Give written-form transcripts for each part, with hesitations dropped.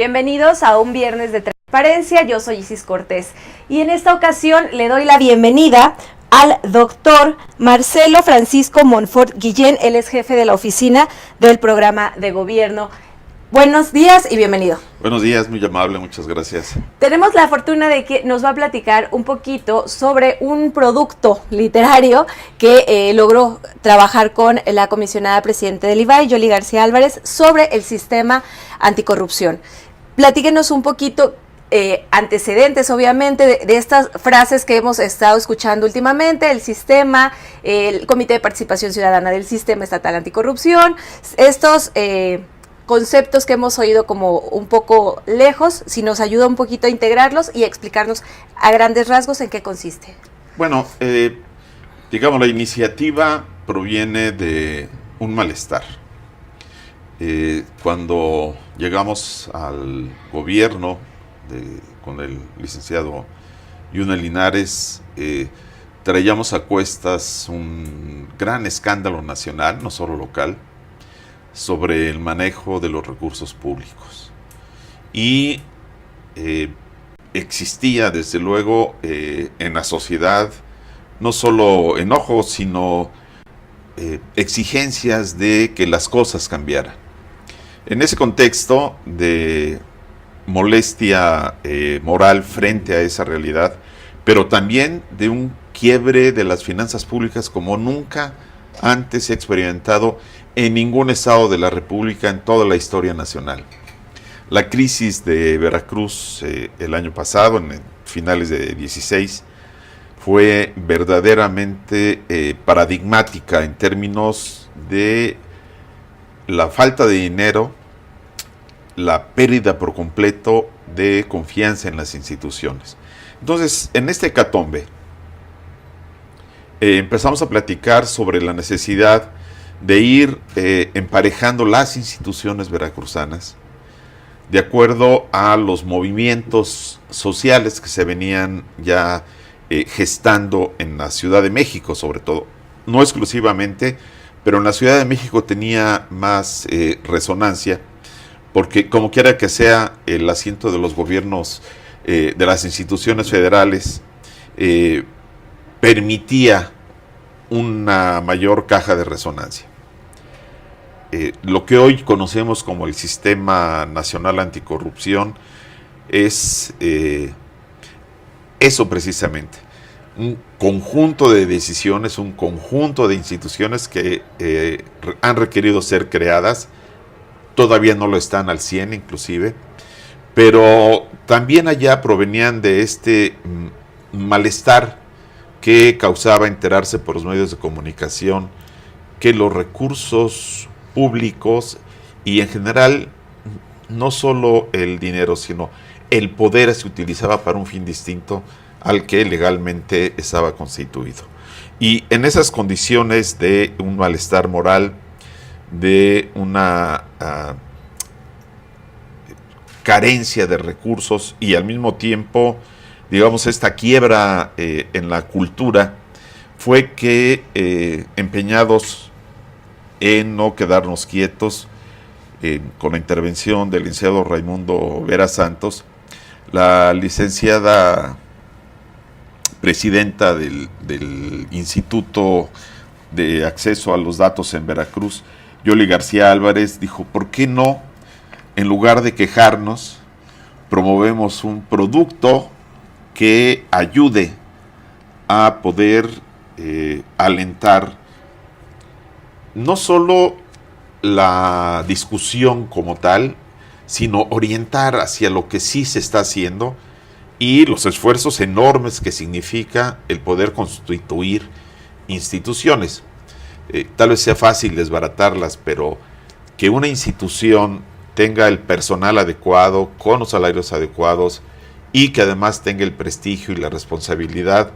Bienvenidos a un viernes de transparencia. Yo soy Isis Cortés y en esta ocasión le doy la bienvenida al doctor Marcelo Francisco Monfort Guillén. Él es jefe de la oficina del programa de gobierno. Buenos días y bienvenido. Buenos días, muy amable, muchas gracias. Tenemos la fortuna de que nos va a platicar un poquito sobre un producto literario que logró trabajar con la comisionada presidente del IVAI, Yoli García Álvarez, sobre el sistema anticorrupción. Platíquenos un poquito antecedentes, obviamente, de estas frases que hemos estado escuchando últimamente: el sistema, el Comité de Participación Ciudadana del Sistema Estatal Anticorrupción, estos conceptos que hemos oído como un poco lejos. Si nos ayuda un poquito a integrarlos y a explicarnos a grandes rasgos en qué consiste. Bueno, digamos, la iniciativa proviene de un malestar. Cuando llegamos al gobierno con el licenciado Yuna Linares, traíamos a cuestas un gran escándalo nacional, no solo local, sobre el manejo de los recursos públicos. Y existía, desde luego, en la sociedad, no solo enojo, sino exigencias de que las cosas cambiaran. En ese contexto de molestia moral frente a esa realidad, pero también de un quiebre de las finanzas públicas como nunca antes se ha experimentado en ningún estado de la República en toda la historia nacional. La crisis de Veracruz el año pasado, en finales de 16, fue verdaderamente paradigmática en términos de la falta de dinero, la pérdida por completo de confianza en las instituciones. Entonces, en este hecatombe, empezamos a platicar sobre la necesidad de ir emparejando las instituciones veracruzanas de acuerdo a los movimientos sociales que se venían ya gestando en la Ciudad de México, sobre todo, no exclusivamente, pero en la Ciudad de México tenía más resonancia, porque como quiera que sea, el asiento de los gobiernos, de las instituciones federales, permitía una mayor caja de resonancia. Lo que hoy conocemos como el Sistema Nacional Anticorrupción es eso precisamente, un conjunto de decisiones, un conjunto de instituciones que han requerido ser creadas, todavía no lo están al 100 inclusive, pero también allá provenían de este malestar que causaba enterarse por los medios de comunicación que los recursos públicos y en general no solo el dinero, sino el poder se utilizaba para un fin distinto al que legalmente estaba constituido. Y en esas condiciones de un malestar moral, de una carencia de recursos y al mismo tiempo, digamos, esta quiebra en la cultura, fue que empeñados en no quedarnos quietos, con la intervención del licenciado Raimundo Vera Santos, la licenciada presidenta del Instituto de Acceso a los Datos en Veracruz, Yoli García Álvarez, dijo: ¿por qué no, en lugar de quejarnos, promovemos un producto que ayude a poder alentar no solo la discusión como tal, sino orientar hacia lo que sí se está haciendo y los esfuerzos enormes que significa el poder constituir instituciones? Tal vez sea fácil desbaratarlas, pero que una institución tenga el personal adecuado, con los salarios adecuados y que además tenga el prestigio y la responsabilidad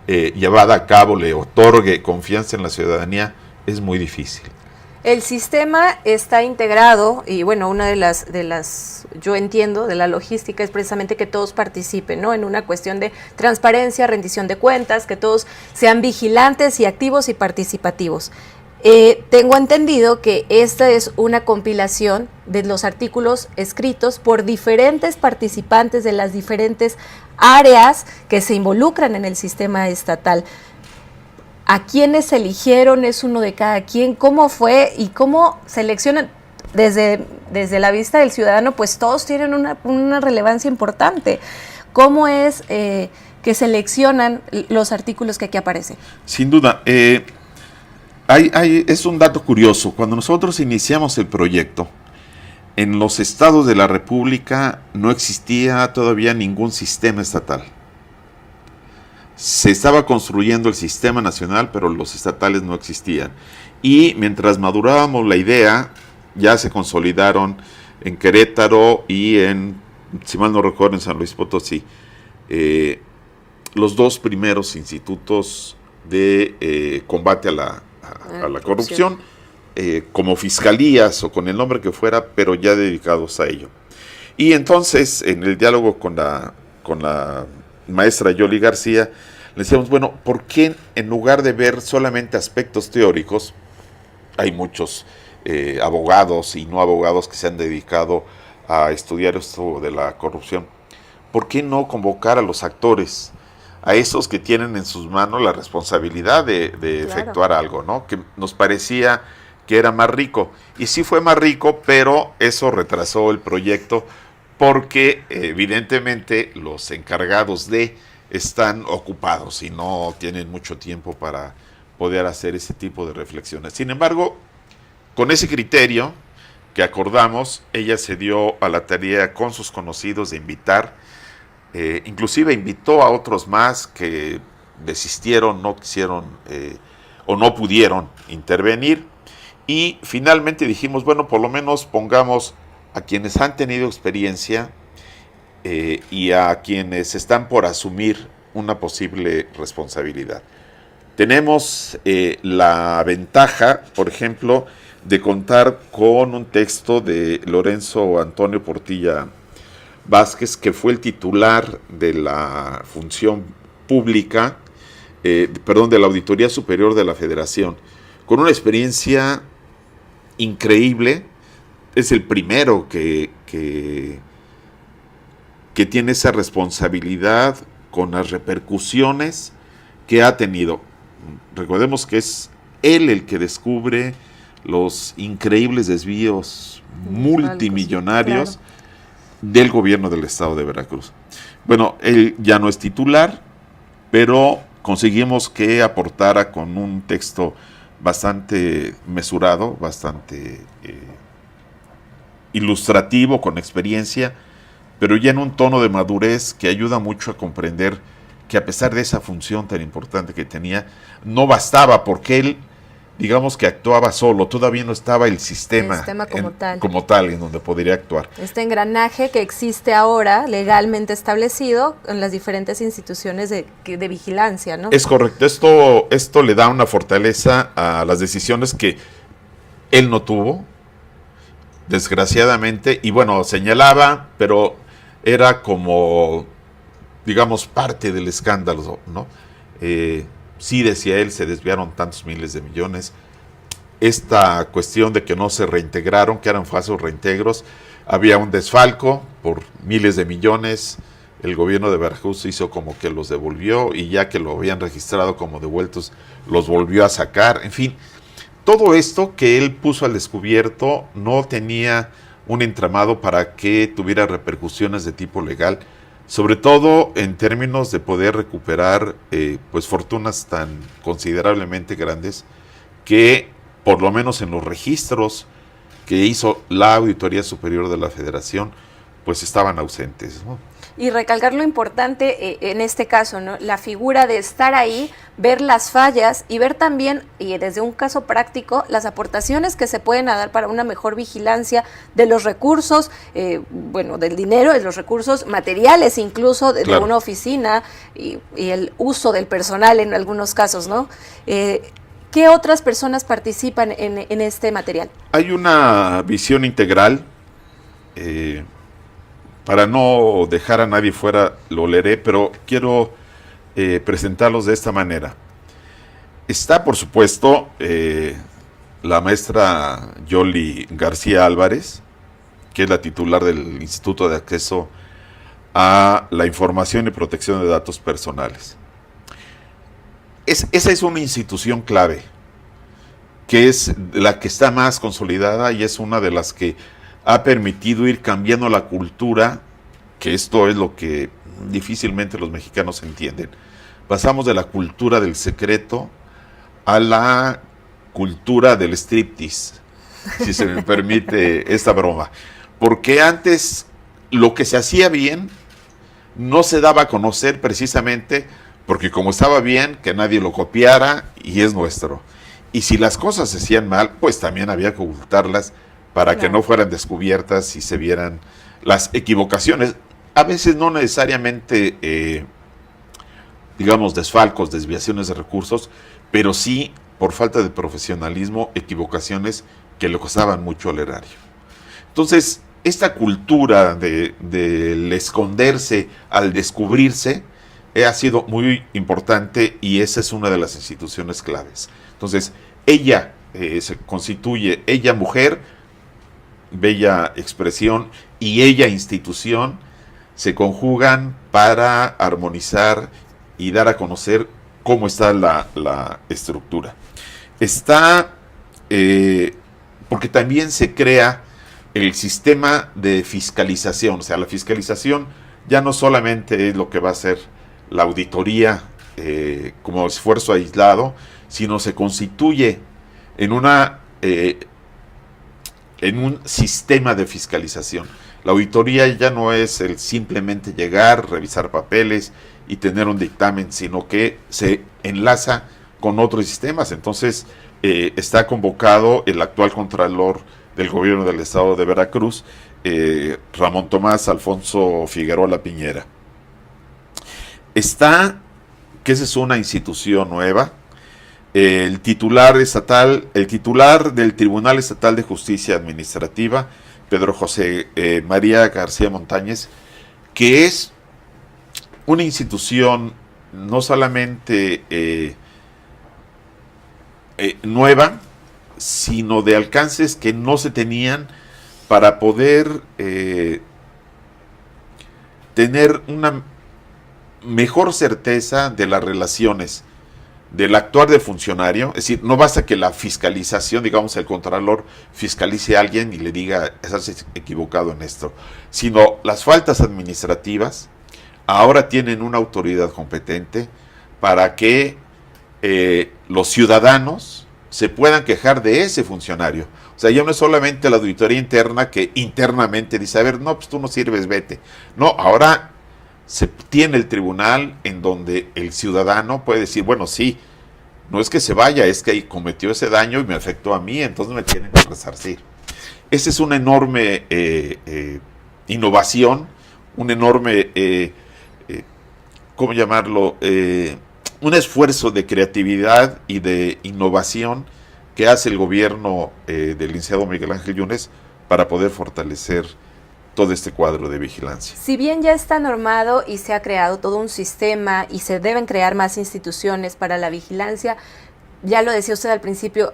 llevada a cabo, le otorgue confianza en la ciudadanía, es muy difícil. El sistema está integrado y bueno, una de las, yo entiendo, de la logística es precisamente que todos participen, ¿no? En una cuestión de transparencia, rendición de cuentas, que todos sean vigilantes y activos y participativos. Tengo entendido que esta es una compilación de los artículos escritos por diferentes participantes de las diferentes áreas que se involucran en el sistema estatal. ¿A quiénes eligieron? ¿Es uno de cada quien? ¿Cómo fue? ¿Y cómo seleccionan? Desde la vista del ciudadano, pues todos tienen una relevancia importante. ¿Cómo es que seleccionan los artículos que aquí aparecen? Sin duda. Es un dato curioso. Cuando nosotros iniciamos el proyecto, en los estados de la República no existía todavía ningún sistema estatal. Se estaba construyendo el sistema nacional, pero los estatales no existían. Y mientras madurábamos la idea, ya se consolidaron en Querétaro y si mal no recuerdo, en San Luis Potosí, los dos primeros institutos de combate a la corrupción, como fiscalías o con el nombre que fuera, pero ya dedicados a ello. Y entonces, en el diálogo con la maestra Yoli García, le decíamos, bueno, ¿por qué en lugar de ver solamente aspectos teóricos, hay muchos abogados y no abogados que se han dedicado a estudiar esto de la corrupción, ¿por qué no convocar a los actores, a esos que tienen en sus manos la responsabilidad de efectuar algo, ¿no? Que nos parecía que era más rico. Y sí fue más rico, pero eso retrasó el proyecto porque evidentemente los encargados están ocupados y no tienen mucho tiempo para poder hacer ese tipo de reflexiones. Sin embargo, con ese criterio que acordamos, ella se dio a la tarea con sus conocidos de invitar, inclusive invitó a otros más que desistieron, no quisieron o no pudieron intervenir, y finalmente dijimos, bueno, por lo menos pongamos a quienes han tenido experiencia y a quienes están por asumir una posible responsabilidad. Tenemos la ventaja, por ejemplo, de contar con un texto de Lorenzo Antonio Portilla Vázquez, que fue el titular de la función pública, de la Auditoría Superior de la Federación, con una experiencia increíble. Es el primero que tiene esa responsabilidad con las repercusiones que ha tenido. Recordemos que es él el que descubre los increíbles desvíos multimillonarios, claro, del gobierno del estado de Veracruz. Bueno, él ya no es titular, pero conseguimos que aportara con un texto bastante mesurado, bastante ilustrativo, con experiencia, pero ya en un tono de madurez que ayuda mucho a comprender que a pesar de esa función tan importante que tenía, no bastaba, porque él, digamos que actuaba solo, todavía no estaba el sistema como tal en donde podría actuar. Este engranaje que existe ahora, legalmente establecido en las diferentes instituciones de vigilancia, ¿no? Es correcto, esto le da una fortaleza a las decisiones que él no tuvo, desgraciadamente, y bueno, señalaba, pero era como, digamos, parte del escándalo, ¿no? Sí, decía él, se desviaron tantos miles de millones. Esta cuestión de que no se reintegraron, que eran falsos reintegros, había un desfalco por miles de millones. El gobierno de Veracruz hizo como que los devolvió, y ya que lo habían registrado como devueltos, los volvió a sacar. En fin, todo esto que él puso al descubierto no tenía un entramado para que tuviera repercusiones de tipo legal, sobre todo en términos de poder recuperar pues fortunas tan considerablemente grandes que, por lo menos en los registros que hizo la Auditoría Superior de la Federación, pues estaban ausentes, ¿no? Y recalcar lo importante en este caso, ¿no? La figura de estar ahí, ver las fallas y ver también, y desde un caso práctico, las aportaciones que se pueden dar para una mejor vigilancia de los recursos, del dinero, de los recursos materiales incluso, de una oficina y el uso del personal en algunos casos, ¿no? ¿Qué otras personas participan en este material? Hay una visión integral. Para no dejar a nadie fuera, lo leeré, pero quiero presentarlos de esta manera. Está, por supuesto, la maestra Yoli García Álvarez, que es la titular del Instituto de Acceso a la Información y Protección de Datos Personales. Esa es una institución clave, que es la que está más consolidada y es una de las que ha permitido ir cambiando la cultura, que esto es lo que difícilmente los mexicanos entienden. Pasamos de la cultura del secreto a la cultura del striptease, si se me permite esta broma. Porque antes lo que se hacía bien no se daba a conocer precisamente porque como estaba bien, que nadie lo copiara y es nuestro. Y si las cosas se hacían mal, pues también había que ocultarlas para que no fueran descubiertas y se vieran las equivocaciones. A veces no necesariamente, digamos, desfalcos, desviaciones de recursos, pero sí, por falta de profesionalismo, equivocaciones que le costaban mucho al erario. Entonces, esta cultura del esconderse al descubrirse ha sido muy importante y esa es una de las instituciones claves. Entonces, ella se constituye, ella mujer, bella expresión, y ella institución, se conjugan para armonizar y dar a conocer cómo está la estructura. Está, porque también se crea el sistema de fiscalización, o sea, la fiscalización ya no solamente es lo que va a hacer la auditoría como esfuerzo aislado, sino se constituye en un sistema de fiscalización. La auditoría ya no es el simplemente llegar, revisar papeles y tener un dictamen, sino que se enlaza con otros sistemas. Entonces está convocado el actual contralor del gobierno del estado de Veracruz, Ramón Tomás Alfonso Figueroa Piñera. Está, que esa es una institución nueva, el titular del Tribunal Estatal de Justicia Administrativa, Pedro José María García Montañez, que es una institución no solamente nueva, sino de alcances que no se tenían para poder tener una mejor certeza de las relaciones del actuar de funcionario. Es decir, no basta que la fiscalización, digamos, el contralor fiscalice a alguien y le diga, estás equivocado en esto, sino las faltas administrativas ahora tienen una autoridad competente para que los ciudadanos se puedan quejar de ese funcionario. O sea, ya no es solamente la auditoría interna que internamente dice, a ver, no, pues tú no sirves, vete. No, ahora se tiene el tribunal en donde el ciudadano puede decir, bueno, sí, no es que se vaya, es que cometió ese daño y me afectó a mí, entonces me tienen que resarcir. Esa es una enorme innovación, un enorme, ¿cómo llamarlo? Un esfuerzo de creatividad y de innovación que hace el gobierno del licenciado Miguel Ángel Yunes para poder fortalecer todo este cuadro de vigilancia. Si bien ya está normado y se ha creado todo un sistema y se deben crear más instituciones para la vigilancia, ya lo decía usted al principio,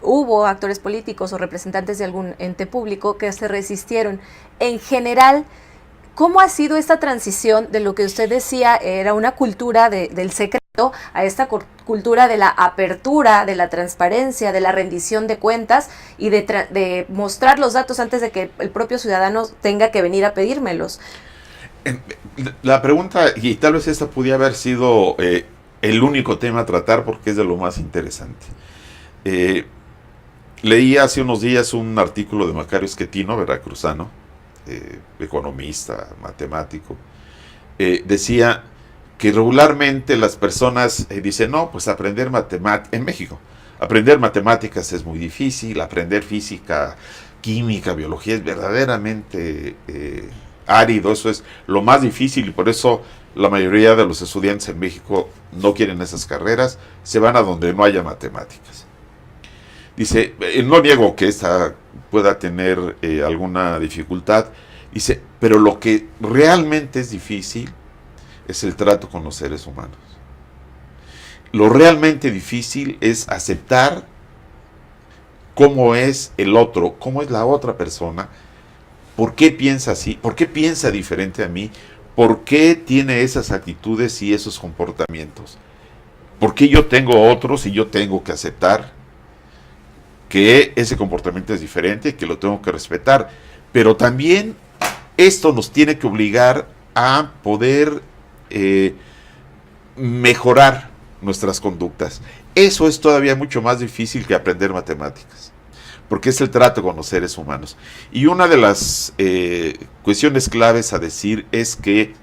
hubo actores políticos o representantes de algún ente público que se resistieron. En general, ¿cómo ha sido esta transición de lo que usted decía era una cultura del secreto a esta cultura de la apertura, de la transparencia, de la rendición de cuentas y de mostrar los datos antes de que el propio ciudadano tenga que venir a pedírmelos? La pregunta, y tal vez esta pudiera haber sido el único tema a tratar porque es de lo más interesante. Leí hace unos días un artículo de Macario Esquetino, veracruzano, economista, matemático, decía que regularmente las personas dicen, no, pues aprender matemáticas, en México, aprender matemáticas es muy difícil, aprender física, química, biología es verdaderamente árido, eso es lo más difícil y por eso la mayoría de los estudiantes en México no quieren esas carreras, se van a donde no haya matemáticas. Dice, no niego que esta pueda tener alguna dificultad, dice, pero lo que realmente es difícil es el trato con los seres humanos. Lo realmente difícil es aceptar cómo es el otro, cómo es la otra persona, por qué piensa así, por qué piensa diferente a mí, por qué tiene esas actitudes y esos comportamientos, por qué yo tengo otros y yo tengo que aceptar que ese comportamiento es diferente y que lo tengo que respetar. Pero también esto nos tiene que obligar a poder mejorar nuestras conductas. Eso es todavía mucho más difícil que aprender matemáticas, porque es el trato con los seres humanos. Y una de las cuestiones claves a decir es que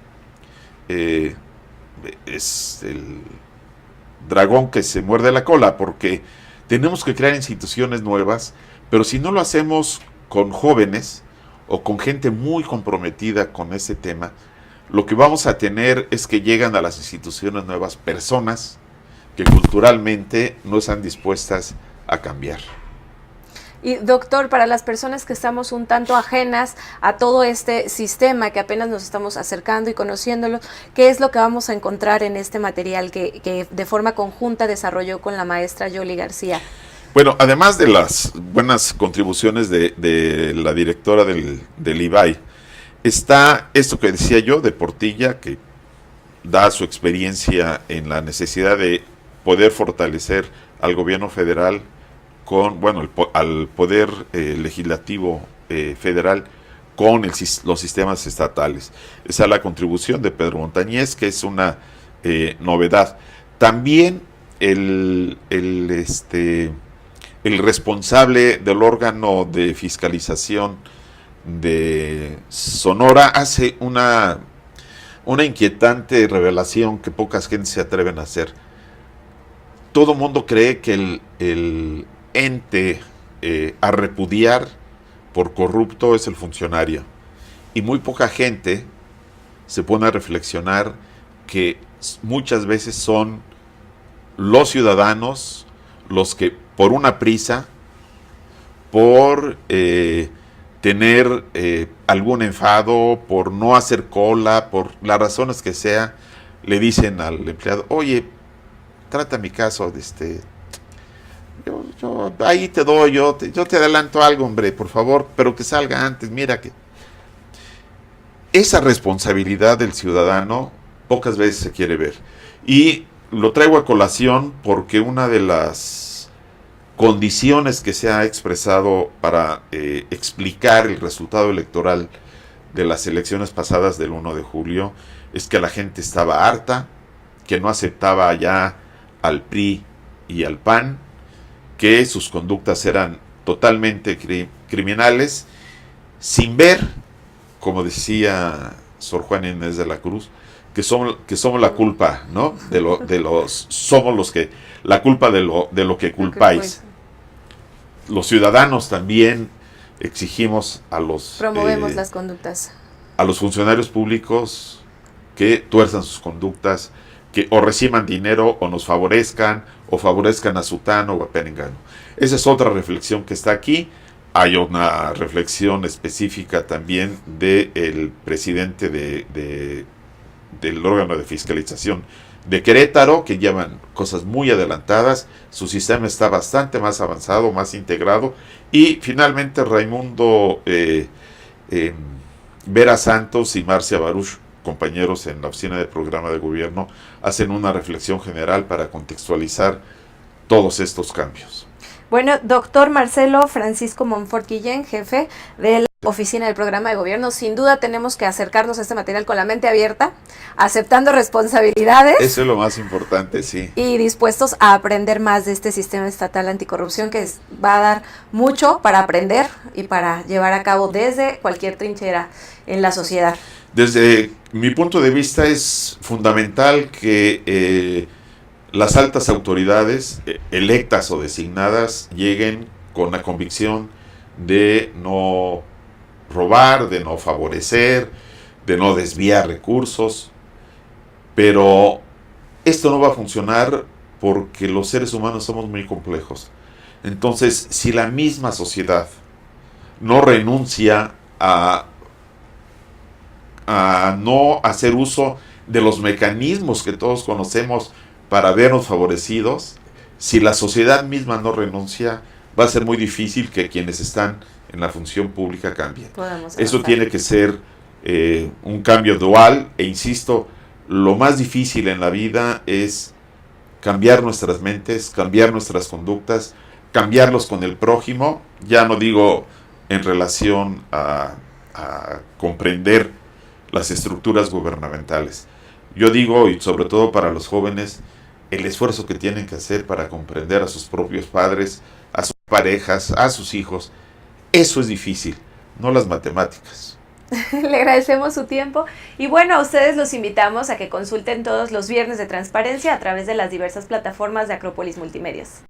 es el dragón que se muerde la cola, porque tenemos que crear instituciones nuevas, pero si no lo hacemos con jóvenes o con gente muy comprometida con ese tema, lo que vamos a tener es que llegan a las instituciones nuevas personas que culturalmente no están dispuestas a cambiar. Y doctor, para las personas que estamos un tanto ajenas a todo este sistema, que apenas nos estamos acercando y conociéndolo, ¿qué es lo que vamos a encontrar en este material que de forma conjunta desarrolló con la maestra Yoli García? Bueno, además de las buenas contribuciones de la directora del IVAI, está esto que decía yo de Portilla, que da su experiencia en la necesidad de poder fortalecer al gobierno federal con, bueno, al poder legislativo federal con los sistemas estatales. Esa es la contribución de Pedro Montañez, que es una novedad. También el responsable del órgano de fiscalización de Sonora hace una inquietante revelación que pocas gentes se atreven a hacer. Todo mundo cree que el ente a repudiar por corrupto es el funcionario, y muy poca gente se pone a reflexionar que muchas veces son los ciudadanos los que por una prisa, por tener algún enfado, por no hacer cola, por las razones que sea, le dicen al empleado: oye, trata mi caso, yo ahí te doy, yo te adelanto algo, hombre, por favor, pero que salga antes. Mira que esa responsabilidad del ciudadano pocas veces se quiere ver. Y lo traigo a colación porque una de las condiciones que se ha expresado para explicar el resultado electoral de las elecciones pasadas del 1 de julio es que la gente estaba harta, que no aceptaba ya al PRI y al PAN, que sus conductas eran totalmente criminales, sin ver, como decía Sor Juana Inés de la Cruz, que somos la culpa, ¿no? Somos los que la culpa de lo que culpáis. Los ciudadanos también exigimos promovemos las conductas. A los funcionarios públicos que tuerzan sus conductas, que o reciban dinero o nos favorezcan, o favorezcan a sutano o a perengano. Esa es otra reflexión que está aquí. Hay una reflexión específica también del presidente del órgano de fiscalización de Querétaro, que llevan cosas muy adelantadas. Su sistema está bastante más avanzado, más integrado. Y finalmente Raimundo Vera Santos y Marcia Baruch, compañeros en la oficina de programa de gobierno, hacen una reflexión general para contextualizar todos estos cambios. Bueno, doctor Marcelo Francisco Monfort Guillén, jefe de la oficina del programa de gobierno, sin duda tenemos que acercarnos a este material con la mente abierta, aceptando responsabilidades. Eso es lo más importante, sí. Y dispuestos a aprender más de este sistema estatal anticorrupción, que va a dar mucho para aprender y para llevar a cabo desde cualquier trinchera en la sociedad. Desde mi punto de vista es fundamental que las altas autoridades, electas o designadas, lleguen con la convicción de no robar, de no favorecer, de no desviar recursos. Pero esto no va a funcionar porque los seres humanos somos muy complejos. Entonces, si la misma sociedad no renuncia a no hacer uso de los mecanismos que todos conocemos para vernos favorecidos, si la sociedad misma no renuncia, va a ser muy difícil que quienes están en la función pública cambien. Podemos Eso avanzar. tiene que ser un cambio dual, e insisto, lo más difícil en la vida es cambiar nuestras mentes, cambiar nuestras conductas, cambiarlos con el prójimo, ya no digo en relación a comprender las estructuras gubernamentales. Yo digo, y sobre todo para los jóvenes, el esfuerzo que tienen que hacer para comprender a sus propios padres, a sus parejas, a sus hijos. Eso es difícil, no las matemáticas. Le agradecemos su tiempo y bueno, a ustedes los invitamos a que consulten todos los viernes de transparencia a través de las diversas plataformas de Acrópolis Multimedios.